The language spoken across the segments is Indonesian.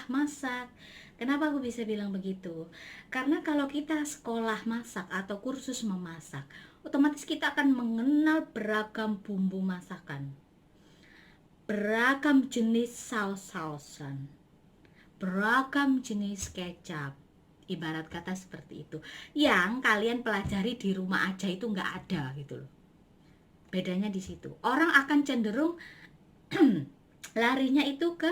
sekolah masak. Kenapa aku bisa bilang begitu? Karena kalau kita sekolah masak atau kursus memasak, otomatis kita akan mengenal beragam bumbu masakan, beragam jenis saus-sausan, beragam jenis kecap. Ibarat kata seperti itu. Yang kalian pelajari di rumah aja itu nggak ada gitu loh. Bedanya di situ. Orang akan cenderung larinya itu ke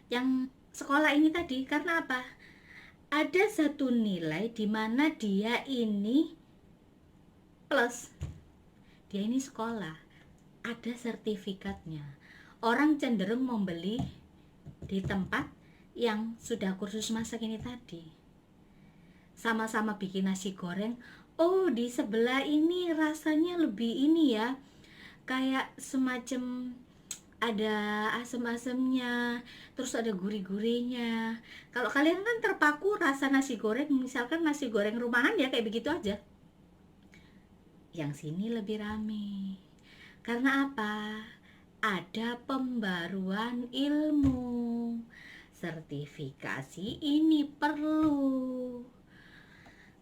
yang sekolah ini tadi. Karena apa? Ada satu nilai di mana dia ini plus, dia ini sekolah, ada sertifikatnya. Orang cenderung membeli di tempat yang sudah kursus masak ini tadi. Sama-sama bikin nasi goreng, oh di sebelah ini rasanya lebih ini ya, kayak semacam ada asam-asamnya, terus ada gurih-gurihnya. Kalau kalian kan terpaku rasa nasi goreng, misalkan nasi goreng rumahan ya kayak begitu aja. Yang sini lebih rame. Karena apa? Ada pembaruan ilmu. Sertifikasi ini perlu.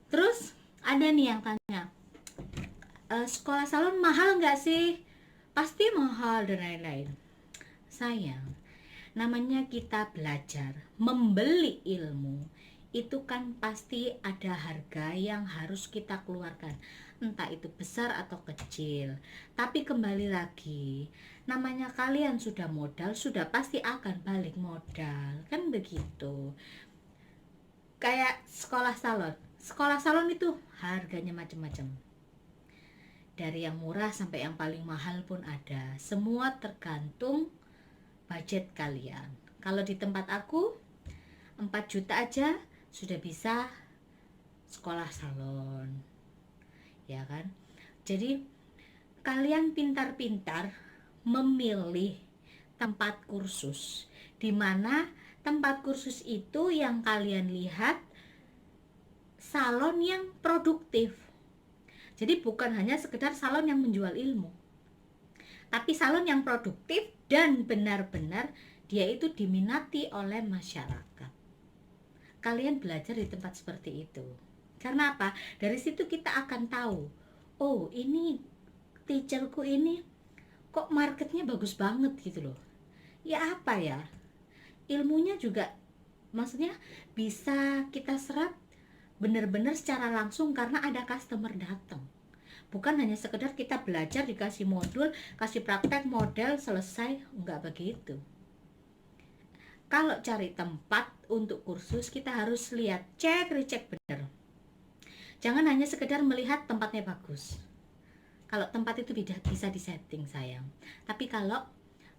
Terus ada nih yang tanya, sekolah salon mahal nggak sih? Pasti mahal dan lain-lain. Sayang, namanya kita belajar, membeli ilmu, itu kan pasti ada harga yang harus kita keluarkan, entah itu besar atau kecil. Tapi kembali lagi, namanya kalian sudah modal, sudah pasti akan balik modal, kan begitu. Kayak sekolah salon itu harganya macam-macam, dari yang murah sampai yang paling mahal pun ada. Semua tergantung budget kalian. Kalau di tempat aku 4 juta aja sudah bisa sekolah salon, ya kan? Jadi kalian pintar-pintar memilih tempat kursus, di mana tempat kursus itu yang kalian lihat salon yang produktif. Jadi bukan hanya sekedar salon yang menjual ilmu, tapi salon yang produktif dan benar-benar dia itu diminati oleh masyarakat. Kalian belajar di tempat seperti itu. Karena apa? Dari situ kita akan tahu, oh ini teacherku ini kok marketnya bagus banget gitu loh. Ya apa ya? Ilmunya juga maksudnya bisa kita serap benar-benar secara langsung karena ada customer datang. Bukan hanya sekedar kita belajar dikasih modul, kasih praktek model selesai, enggak begitu. Kalau cari tempat untuk kursus kita harus lihat, cek recheck benar. Jangan hanya sekedar melihat tempatnya bagus. Kalau tempat itu bisa disetting sayang, tapi kalau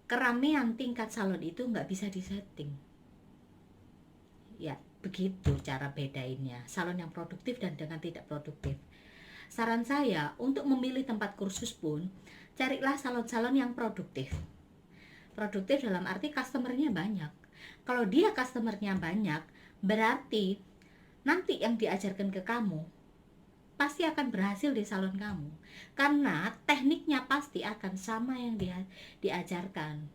keramaian tingkat salon itu nggak bisa disetting. Ya begitu cara bedainnya salon yang produktif dan dengan tidak produktif. Saran saya untuk memilih tempat kursus pun, carilah salon-salon yang produktif. Produktif dalam arti customernya banyak. Kalau dia customernya banyak, berarti nanti yang diajarkan ke kamu pasti akan berhasil di salon kamu. Karena tekniknya pasti akan sama yang diajarkan.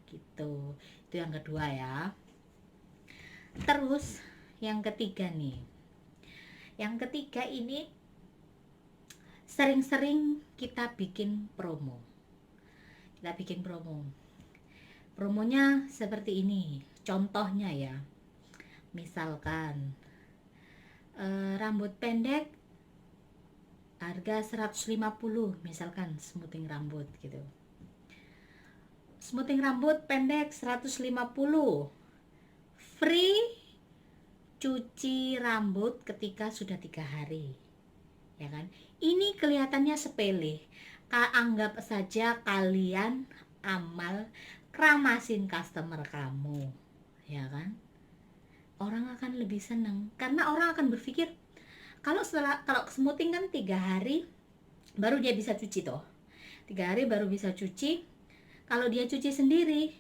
Gitu. Itu yang kedua ya. Terus yang ketiga nih. Yang ketiga ini sering-sering kita bikin promo. Kita bikin promo. Promonya seperti ini. Contohnya ya. Misalkan rambut pendek harga 150, misalkan smoothing rambut gitu. Smoothing rambut pendek 150. Free cuci rambut ketika sudah 3 hari. Ya kan? Ini kelihatannya sepele. Anggap saja kalian amal keramasin customer kamu. Ya kan? Orang akan lebih senang karena orang akan berpikir kalau smoothing kan 3 hari baru dia bisa cuci toh, 3 hari baru bisa cuci. Kalau dia cuci sendiri,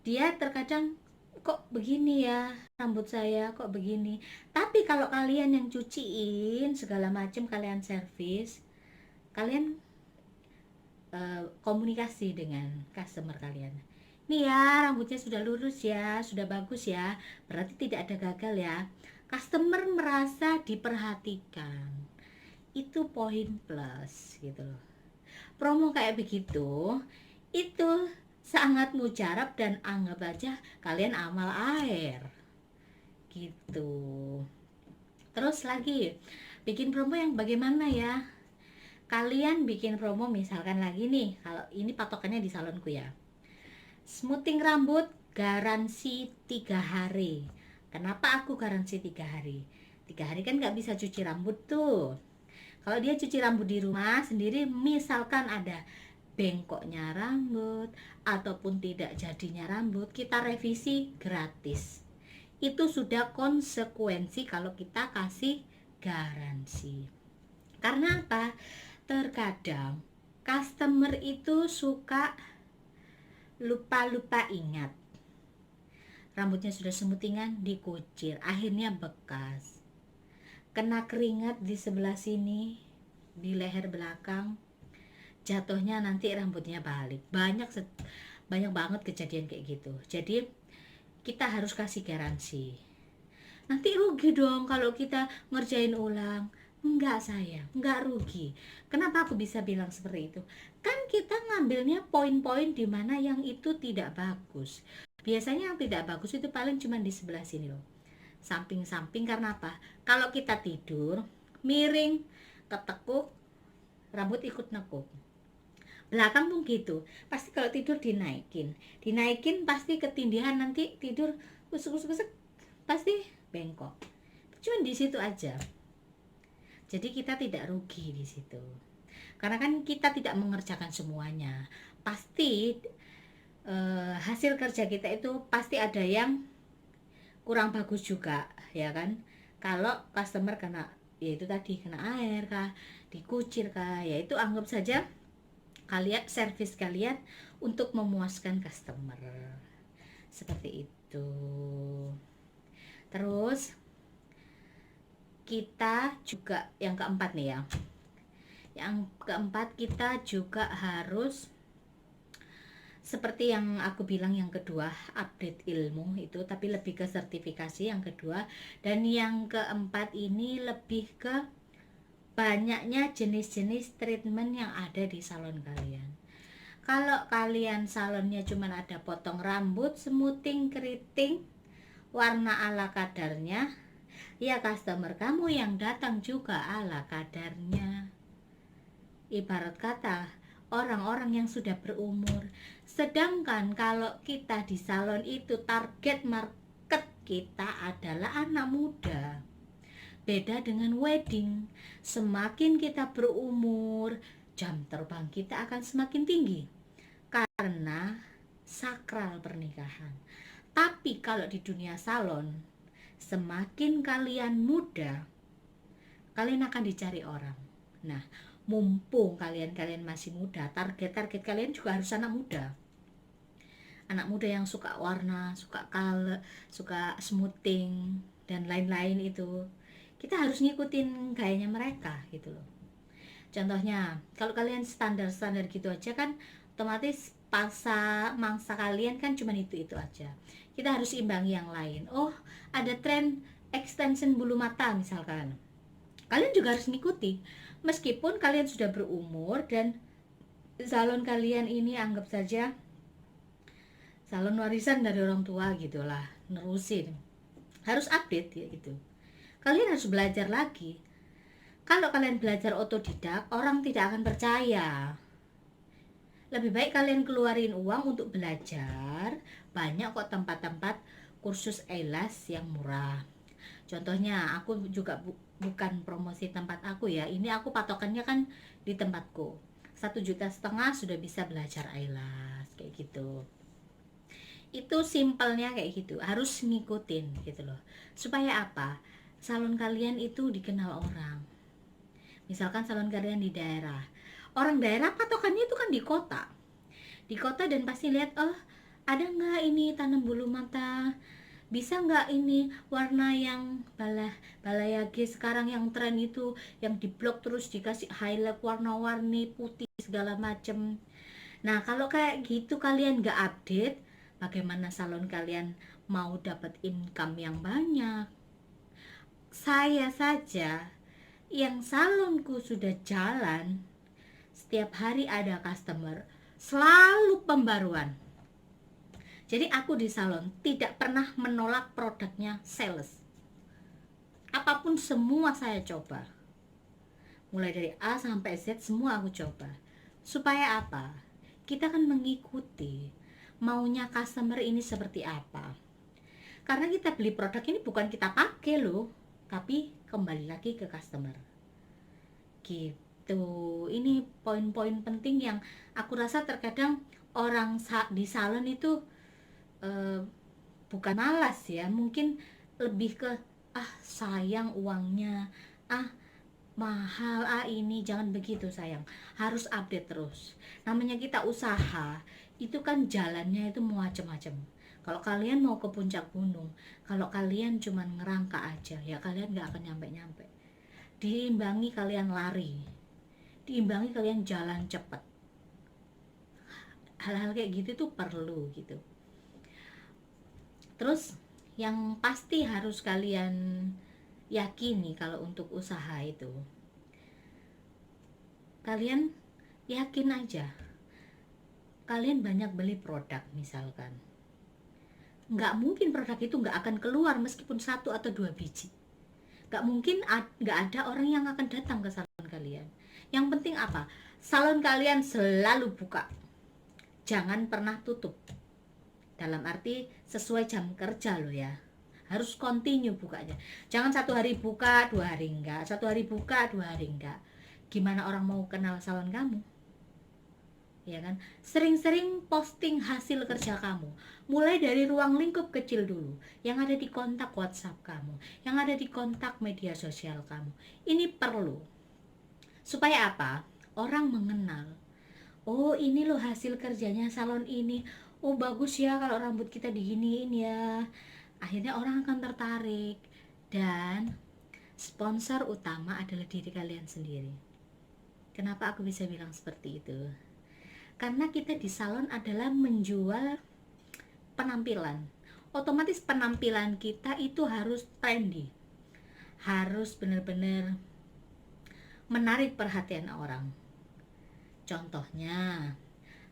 dia terkadang kok begini ya rambut saya kok begini. Tapi kalau kalian yang cuciin segala macam, kalian servis, kalian komunikasi dengan customer kalian, nih ya, rambutnya sudah lurus ya, sudah bagus ya, berarti tidak ada gagal ya. Customer merasa diperhatikan, itu poin plus gitu loh. Promo kayak begitu itu sangat mujarab, dan anggap aja kalian amal air gitu. Terus lagi, bikin promo yang bagaimana ya? Kalian bikin promo misalkan lagi nih, kalau ini patokannya di salonku ya, smoothing rambut garansi 3 hari. Kenapa aku garansi 3 hari? 3 hari kan nggak bisa cuci rambut tuh. Kalau dia cuci rambut di rumah sendiri, misalkan ada bengkoknya rambut ataupun tidak jadinya rambut, kita revisi gratis. Itu sudah konsekuensi kalau kita kasih garansi. Karena apa? Terkadang customer itu suka lupa-lupa ingat. Rambutnya sudah semutingan, dikucir, akhirnya bekas. Kena keringat di sebelah sini, di leher belakang, jatuhnya nanti rambutnya balik. Banyak banget kejadian kayak gitu. Jadi kita harus kasih garansi. Nanti rugi dong kalau kita ngerjain ulang. Enggak sayang, enggak rugi. Kenapa aku bisa bilang seperti itu? Kan kita ngambilnya poin-poin di mana yang itu tidak bagus. Biasanya yang tidak bagus itu paling cuma di sebelah sini loh, samping-samping. Karena apa? Kalau kita tidur miring, ketekuk, rambut ikut nekuk. Belakang pun gitu, pasti kalau tidur dinaikin pasti ketindihan, nanti tidur kusuk-kusuk pasti bengkok. Cuma di situ aja. Jadi kita tidak rugi di situ. Karena kan kita tidak mengerjakan semuanya. Pasti hasil kerja kita itu pasti ada yang kurang bagus juga, ya kan? Kalau customer kena, ya itu tadi, kena air kah, dikucir kah, ya itu anggap saja kalian, servis kalian untuk memuaskan customer. Seperti itu. Terus kita juga yang keempat nih ya. Yang keempat, kita juga harus seperti yang aku bilang yang kedua, update ilmu itu, tapi lebih ke sertifikasi yang kedua. Dan yang keempat ini lebih ke banyaknya jenis-jenis treatment yang ada di salon kalian. Kalau kalian salonnya cuma ada potong rambut, smoothing, keriting, warna ala kadarnya, ya customer kamu yang datang juga ala kadarnya. Ibarat kata orang-orang yang sudah berumur. Sedangkan kalau kita di salon itu target market kita adalah anak muda. Beda dengan wedding, semakin kita berumur, jam terbang kita akan semakin tinggi karena sakral pernikahan. Tapi kalau di dunia salon, semakin kalian muda, kalian akan dicari orang. Nah, mumpung kalian masih muda, target kalian juga harus anak muda. Anak muda yang suka warna, suka color, suka smoothing dan lain-lain itu. Kita harus ngikutin gayanya mereka gitu loh. Contohnya, kalau kalian standar-standar gitu aja kan otomatis mangsa kalian kan cuma itu aja. Kita harus imbangi yang lain. Oh, ada tren extension bulu mata misalkan. Kalian juga harus ngikuti. Meskipun kalian sudah berumur dan salon kalian ini anggap saja salon warisan dari orang tua gitulah, nerusin. Harus update ya gitu. Kalian harus belajar lagi. Kalau kalian belajar otodidak, orang tidak akan percaya. Lebih baik kalian keluarin uang untuk belajar. Banyak kok tempat-tempat kursus eyelash yang murah. Contohnya, aku juga bukan promosi tempat aku ya. Ini aku patokannya kan di tempatku. 1,5 juta sudah bisa belajar eyelash kayak gitu. Itu simpelnya kayak gitu. Harus ngikutin gitu loh. Supaya apa? Salon kalian itu dikenal orang. Misalkan salon kalian di daerah, orang daerah patokannya itu kan di kota dan pasti lihat, oh ada nggak ini tanam bulu mata, bisa nggak ini warna yang balayage sekarang yang tren itu, yang diblok terus dikasih highlight warna-warni putih segala macem. Nah kalau kayak gitu kalian nggak update, Bagaimana salon kalian mau dapat income yang banyak? Saya saja yang salonku sudah jalan, setiap hari ada customer, selalu pembaruan. Jadi aku di salon tidak pernah menolak produknya sales. Apapun semua saya coba. Mulai dari A sampai Z semua aku coba. Supaya apa? Kita kan mengikuti maunya customer ini seperti apa. Karena kita beli produk ini bukan kita pakai loh, tapi kembali lagi ke customer. Gitu. Ini poin-poin penting yang aku rasa terkadang orang di salon itu bukan malas ya, mungkin lebih ke sayang uangnya, mahal, ini jangan begitu sayang, harus update terus. Namanya kita usaha itu kan jalannya itu macam-macam. Kalau kalian mau ke puncak gunung, kalau kalian cuman ngerangka aja ya kalian nggak akan nyampe-nyampe. Diimbangi kalian lari, diimbangi kalian jalan cepat. Hal-hal kayak gitu tuh perlu gitu. Terus yang pasti harus kalian yakini kalau untuk usaha itu, kalian yakin aja kalian banyak beli produk misalkan, nggak mungkin produk itu nggak akan keluar meskipun 1 atau 2 biji. Nggak mungkin nggak ada orang yang akan datang ke salon kalian. Yang penting apa? Salon kalian selalu buka, jangan pernah tutup. Dalam arti sesuai jam kerja loh ya, harus continue bukanya. Jangan 1 hari buka 2 hari enggak, 1 hari buka 2 hari enggak. Gimana orang mau kenal salon kamu? Ya kan? Sering-sering posting hasil kerja kamu, mulai dari ruang lingkup kecil dulu yang ada di kontak WhatsApp kamu, yang ada di kontak media sosial kamu. Ini perlu supaya apa? Orang mengenal, oh ini loh hasil kerjanya salon ini, oh bagus ya kalau rambut kita diginiin ya. Akhirnya orang akan tertarik. Dan sponsor utama adalah diri kalian sendiri. Kenapa aku bisa bilang seperti itu? Karena kita di salon adalah menjual penampilan. Otomatis penampilan kita itu harus trendy, harus benar-benar menarik perhatian orang. Contohnya,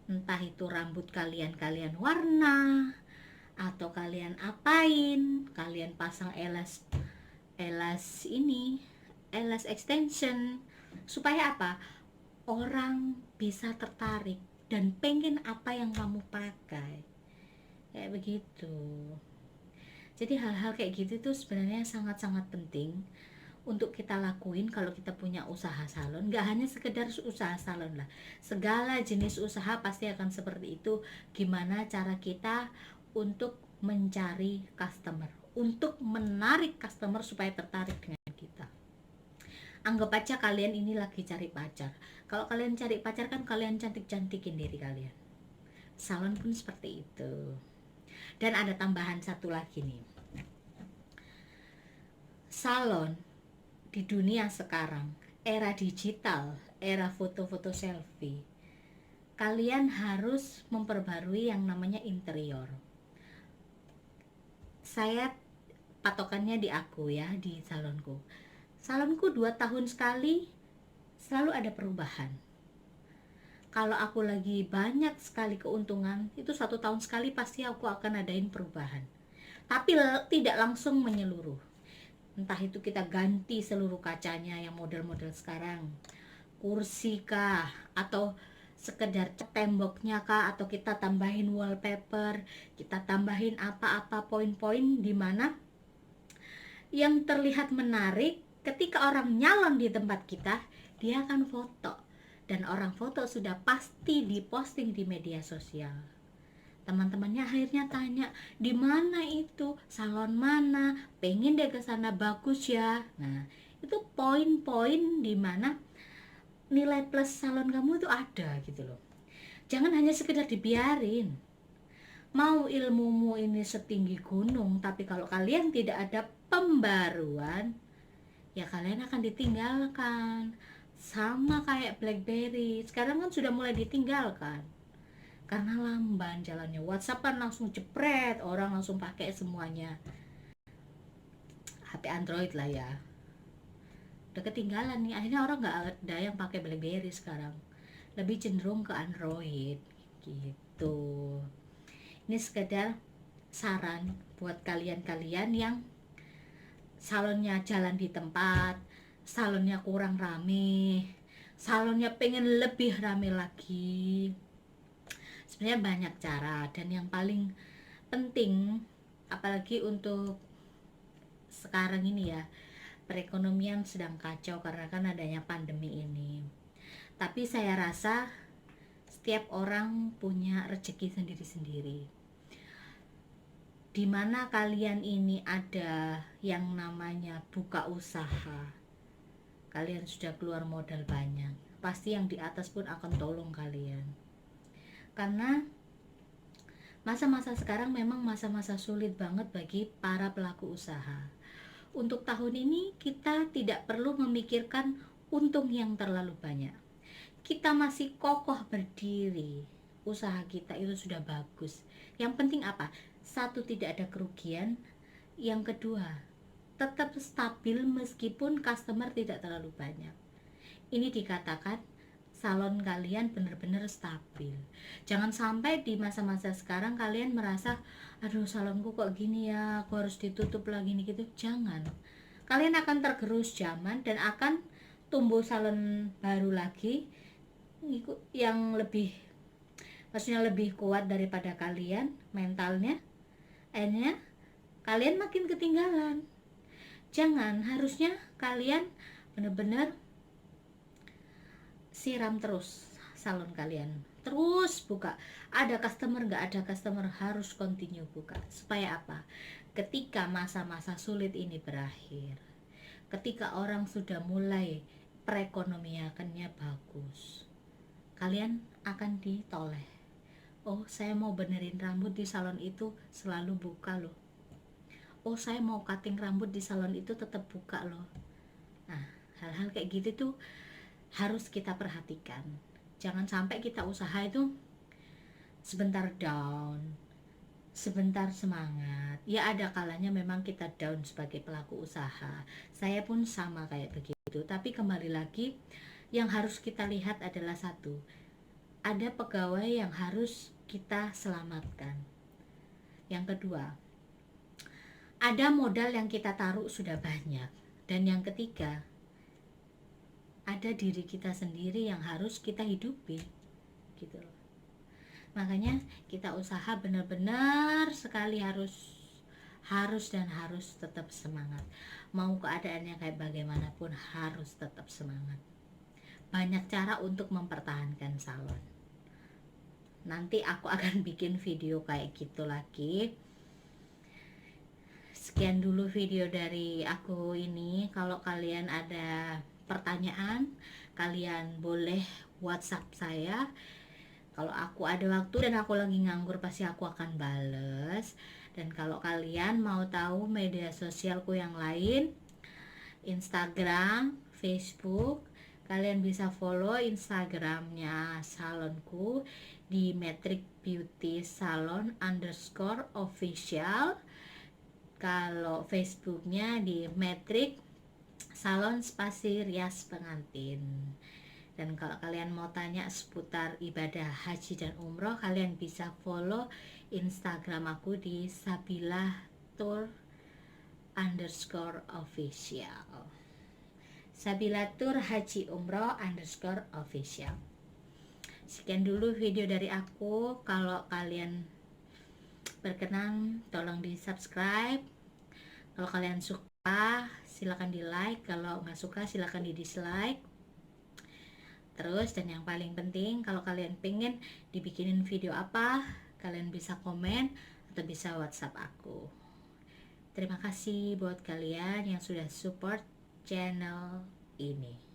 entah itu rambut kalian warna, atau kalian apain, kalian pasang elas extension, supaya apa? Orang bisa tertarik dan pengen apa yang kamu pakai, kayak begitu. Jadi hal-hal kayak gitu tuh sebenarnya sangat-sangat penting untuk kita lakuin kalau kita punya usaha salon. Gak hanya sekedar usaha salon lah, segala jenis usaha pasti akan seperti itu. Gimana cara kita untuk mencari customer, untuk menarik customer supaya tertarik dengan kita. Anggap aja kalian ini lagi cari pacar. Kalau kalian cari pacar kan kalian cantik-cantikin diri kalian. Salon pun seperti itu. Dan ada tambahan satu lagi nih, salon di dunia sekarang, era digital, era foto-foto selfie, kalian harus memperbarui yang namanya interior. Saya patokannya di aku ya, di salonku 2 tahun sekali selalu ada perubahan. Kalau aku lagi banyak sekali keuntungan, itu 1 tahun sekali pasti aku akan adain perubahan, tapi tidak langsung menyeluruh. Entah itu kita ganti seluruh kacanya yang model-model sekarang, kursi kah, atau sekedar cat temboknya kah, atau kita tambahin wallpaper, kita tambahin apa-apa poin-poin di mana yang terlihat menarik. Ketika orang nyalon di tempat kita, dia akan foto, dan orang foto sudah pasti diposting di media sosial. Teman-temannya akhirnya tanya, di mana itu, salon mana, pengen deh ke sana, bagus ya. Nah, itu poin-poin di mana nilai plus salon kamu itu ada gitu loh. Jangan hanya sekedar dibiarin. Mau ilmumu ini setinggi gunung, tapi kalau kalian tidak ada pembaruan, ya kalian akan ditinggalkan. Sama kayak BlackBerry, sekarang kan sudah mulai ditinggalkan. karena lamban jalannya. WhatsApp kan langsung jepret, orang langsung pakai semuanya. HP Android lah ya, udah ketinggalan nih. Akhirnya orang nggak ada yang pakai BlackBerry sekarang, lebih cenderung ke Android gitu. Ini sekedar saran buat kalian-kalian yang salonnya jalan di tempat, salonnya kurang rame, salonnya pengen lebih rame lagi. Sebenarnya banyak cara, dan yang paling penting apalagi untuk sekarang ini ya, perekonomian sedang kacau karena kan adanya pandemi ini. Tapi saya rasa setiap orang punya rezeki sendiri-sendiri. Dimana kalian ini ada yang namanya buka usaha, kalian sudah keluar modal banyak, pasti yang di atas pun akan tolong kalian. Karena masa-masa sekarang memang masa-masa sulit banget bagi para pelaku usaha. Untuk tahun ini kita tidak perlu memikirkan untung yang terlalu banyak. Kita masih kokoh berdiri, usaha kita itu sudah bagus. Yang penting apa? Satu, tidak ada kerugian. Yang kedua, tetap stabil meskipun customer tidak terlalu banyak. Ini dikatakan salon kalian benar-benar stabil. Jangan sampai di masa-masa sekarang kalian merasa, aduh salonku kok gini ya, aku harus ditutup lagi nih gitu. Jangan. Kalian akan tergerus zaman dan akan tumbuh salon baru lagi yang lebih, maksudnya lebih kuat daripada kalian mentalnya. Akhirnya kalian makin ketinggalan. Jangan, harusnya kalian benar-benar siram terus salon kalian, terus buka. Ada customer nggak ada customer, harus continue buka. Supaya apa? Ketika masa-masa sulit ini berakhir, ketika orang sudah mulai perekonomiannya bagus, kalian akan ditoleh. Oh, saya mau benerin rambut di salon itu selalu buka loh. Oh, saya mau cutting rambut di salon itu tetap buka loh. Nah, hal-hal kayak gitu tuh harus kita perhatikan. Jangan sampai kita usaha itu sebentar down, sebentar semangat. Ya ada kalanya memang kita down sebagai pelaku usaha. Saya pun sama kayak begitu. Tapi kembali lagi, yang harus kita lihat adalah satu, ada pegawai yang harus kita selamatkan. Yang kedua, ada modal yang kita taruh sudah banyak. Dan yang ketiga, ada diri kita sendiri yang harus kita hidupi gitu loh. Makanya kita usaha benar-benar sekali harus tetap semangat. Mau keadaannya kayak bagaimanapun harus tetap semangat. Banyak cara untuk mempertahankan salon. Nanti aku akan bikin video kayak gitu lagi. Sekian dulu video dari aku ini. Kalau kalian ada pertanyaan, kalian boleh WhatsApp saya. Kalau aku ada waktu dan aku lagi nganggur, pasti aku akan bales. Dan kalau kalian mau tahu media sosialku yang lain, Instagram, Facebook, kalian bisa follow Instagramnya salonku di Metric Beauty Salon _official. Kalau Facebooknya di Metric Salon Spasi Rias Pengantin. Dan kalau kalian mau tanya seputar ibadah haji dan umroh, kalian bisa follow Instagram aku di sabilatur_official. Sabilatur Haji Umroh _official. Sekian dulu video dari aku. Kalau kalian berkenan, tolong di subscribe. Kalau kalian suka, silakan di like. Kalau nggak suka, silakan di dislike. Terus, dan yang paling penting, kalau kalian pengen dibikinin video apa, kalian bisa komen atau bisa WhatsApp aku. Terima kasih buat kalian yang sudah support channel ini.